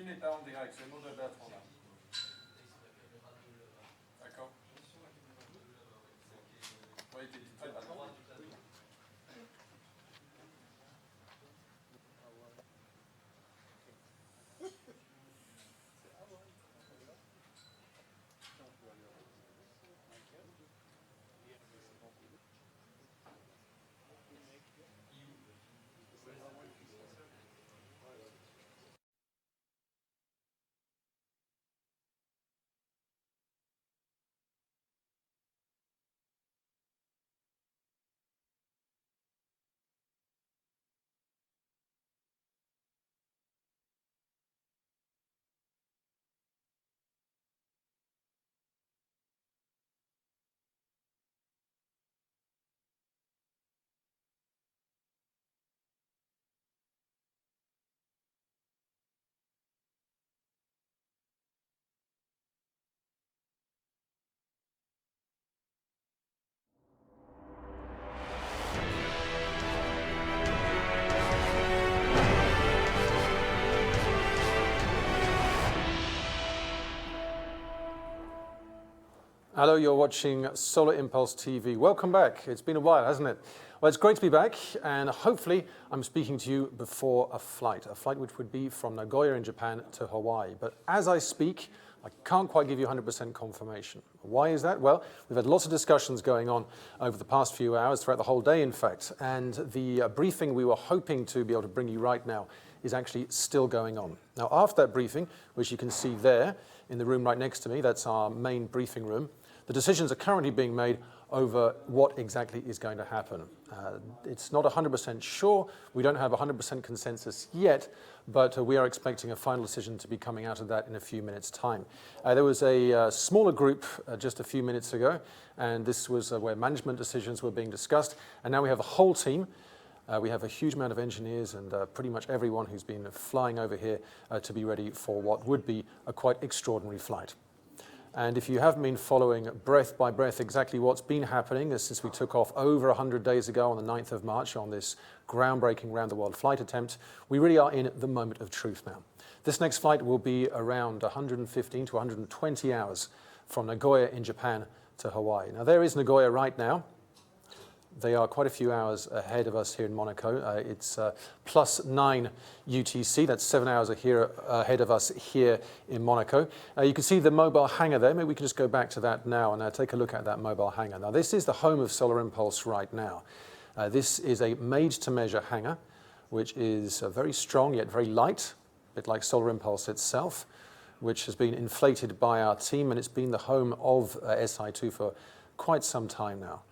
n'est pas en direct, c'est le mot de Bertrand là. D'accord. Oui, tu dis très bien. Hello, you're watching Solar Impulse TV. Welcome back. It's been a while, hasn't it? Well, it's great to be back, and hopefully I'm speaking to you before a flight which would be from Nagoya in Japan to Hawaii. But as I speak, I can't quite give you 100% confirmation. Why is that? Well, we've had lots of discussions going on over the past few hours, throughout the whole day, in fact, and the briefing we were hoping to be able to bring you right now is actually still going on. Now, after that briefing, which you can see there in the room right next to me, that's our main briefing room, the decisions are currently being made over what exactly is going to happen. It's not 100% sure. We don't have 100% consensus yet, but we are expecting a final decision to be coming out of that in a few minutes' time. There was a smaller group just a few minutes ago, and this was where management decisions were being discussed. And now we have the whole team. We have a huge amount of engineers and pretty much everyone who's been flying over here to be ready for what would be a quite extraordinary flight. And if you haven't been following breath by breath exactly what's been happening since we took off over 100 days ago on the 9th of March on this groundbreaking round-the-world flight attempt, we really are in the moment of truth now. This next flight will be around 115 to 120 hours from Nagoya in Japan to Hawaii. Now, there is Nagoya right now. They are quite a few hours ahead of us here in Monaco. It's +9 UTC. That's 7 hours ahead of us here in Monaco. You can see the mobile hangar there. Maybe we can just go back to that now and take a look at that mobile hangar. Now, this is the home of Solar Impulse right now. This is a made-to-measure hangar, which is very strong yet very light, a bit like Solar Impulse itself, which has been inflated by our team, and it's been the home of SI2 for quite some time now.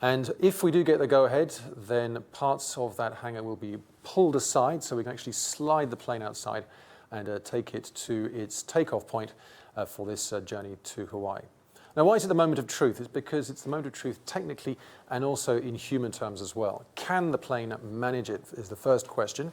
And if we do get the go-ahead, then parts of that hangar will be pulled aside so we can actually slide the plane outside and take it to its takeoff point for this journey to Hawaii. Now, why is it the moment of truth? It's because it's the moment of truth technically and also in human terms as well. Can the plane manage it is the first question.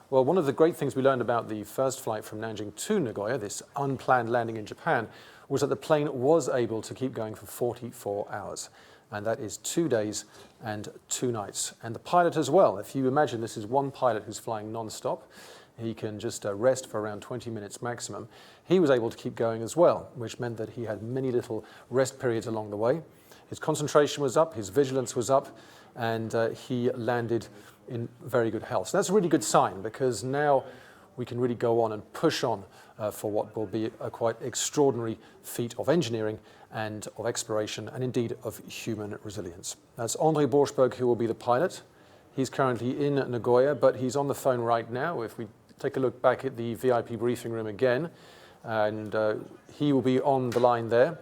Well, one of the great things we learned about the first flight from Nanjing to Nagoya, this unplanned landing in Japan, was that the plane was able to keep going for 44 hours. And that is 2 days and 2 nights. And the pilot as well. If you imagine this is one pilot who's flying non-stop, he can just rest for around 20 minutes maximum. He was able to keep going as well, which meant that he had many little rest periods along the way. His concentration was up, his vigilance was up, and he landed in very good health. So that's a really good sign, because now we can really go on and push on for what will be a quite extraordinary feat of engineering and of exploration, and indeed of human resilience. That's André Borschberg, who will be the pilot. He's currently in Nagoya, but he's on the phone right now. If we take a look back at the VIP briefing room again, and he will be on the line there.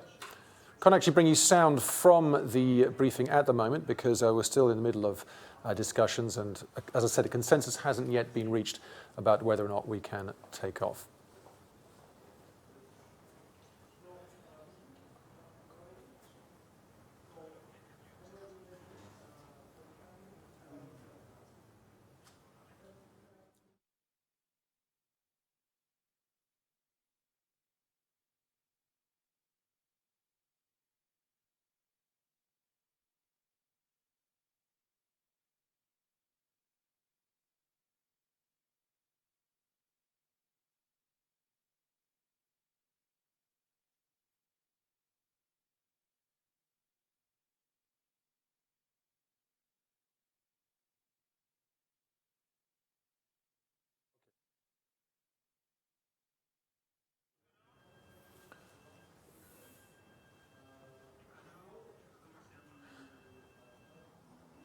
Can't actually bring you sound from the briefing at the moment because we're still in the middle of discussions, and as I said, a consensus hasn't yet been reached about whether or not we can take off.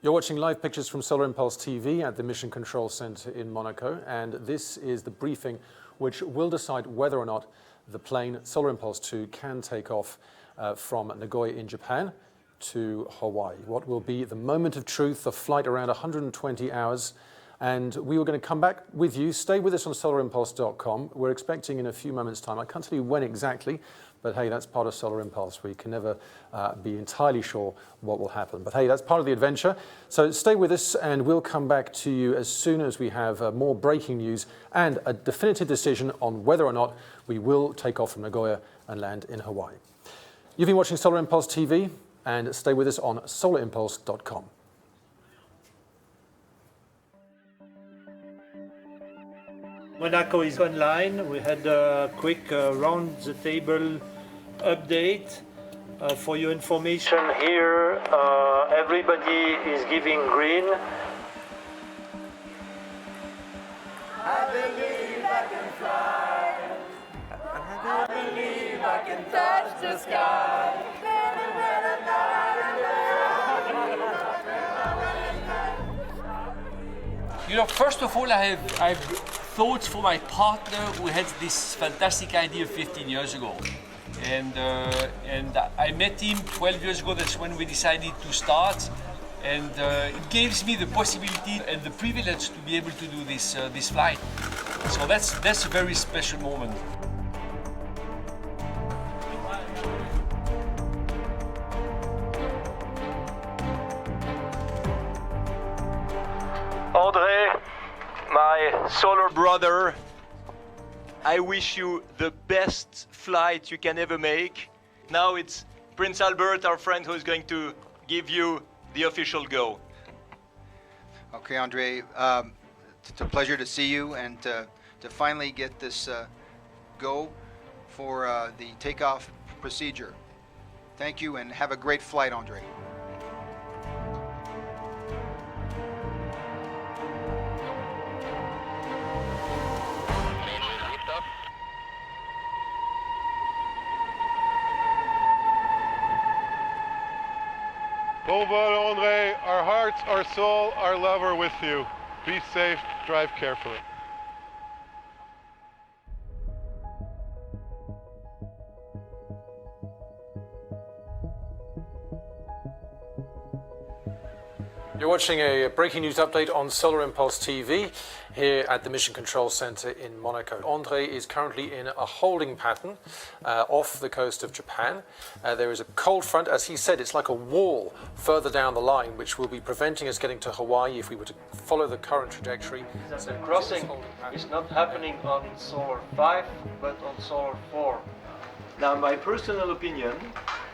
You're watching live pictures from Solar Impulse TV at the Mission Control Center in Monaco, and this is the briefing which will decide whether or not the plane Solar Impulse 2 can take off from Nagoya in Japan to Hawaii. What will be the moment of truth, a flight around 120 hours, and we were going to come back with you. Stay with us on solarimpulse.com. We're expecting in a few moments' time. I can't tell you when exactly, but hey, that's part of Solar Impulse. We can never be entirely sure what will happen. But hey, that's part of the adventure. So stay with us and we'll come back to you as soon as we have more breaking news and a definitive decision on whether or not we will take off from Nagoya and land in Hawaii. You've been watching Solar Impulse TV, and stay with us on solarimpulse.com. Monaco is online. We had a quick round-the-table update for your information. Here, everybody is giving green. I believe I can fly. I believe I can touch the sky. You know, first of all, I've thought for my partner who had this fantastic idea 15 years ago. And I met him 12 years ago. That's when we decided to start. And it gives me the possibility and the privilege to be able to do this flight. So that's a very special moment. André, my solar brother, I wish you the best flight you can ever make. Now it's Prince Albert, our friend, who is going to give you the official go. Okay, Andre, it's a pleasure to see you and to finally get this go for the takeoff procedure. Thank you and have a great flight, Andre. Bon vol, André. Our hearts, our soul, our love are with you. Be safe, drive carefully. You're watching a breaking news update on Solar Impulse TV here at the Mission Control Center in Monaco. André is currently in a holding pattern off the coast of Japan. There is a cold front. As he said, it's like a wall further down the line, which will be preventing us getting to Hawaii if we were to follow the current trajectory. The crossing is not happening on Solar 5, but on Solar 4. Now, my personal opinion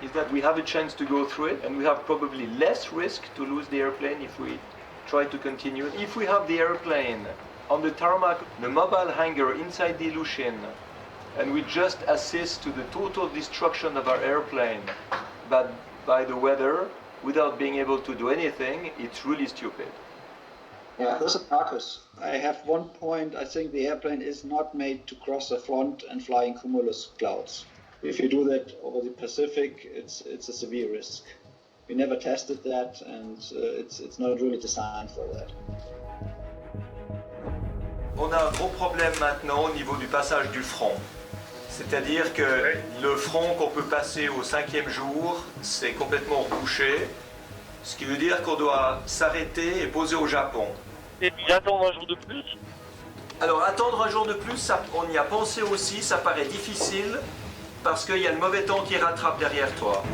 is that we have a chance to go through it, and we have probably less risk to lose the airplane if we try to continue. If we have the airplane on the tarmac, the mobile hangar inside the Ilyushin, and we just assist to the total destruction of our airplane but by the weather without being able to do anything, it's really stupid. Yeah, this is Marcus. I have one point. I think the airplane is not made to cross the front and fly in cumulus clouds. If you do that over the Pacific, it's a severe risk. We never tested that, and it's not really designed for that. On a un gros problème maintenant au niveau du passage du front. C'est-à-dire que le front qu'on peut passer au 5e jour, c'est complètement bouché, ce qui veut dire qu'on doit s'arrêter et poser au Japon. Et puis attendre un jour de plus? Alors attendre un jour de plus, ça, on y a pensé aussi, ça paraît difficile, parce qu'il y a le mauvais temps qui rattrape derrière toi.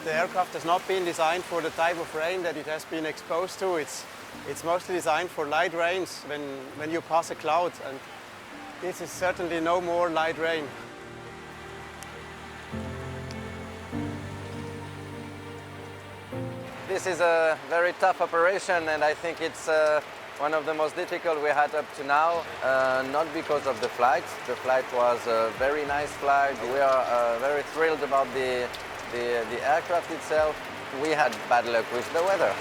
The aircraft has not been designed for the type of rain that it has been exposed to. It's mostly designed for light rains when you pass a cloud, and this is certainly no more light rain. This is a very tough operation, and I think it's one of the most difficult we had up to now, not because of the flight. The flight was a very nice flight. We are very thrilled about the aircraft itself. We had bad luck with the weather.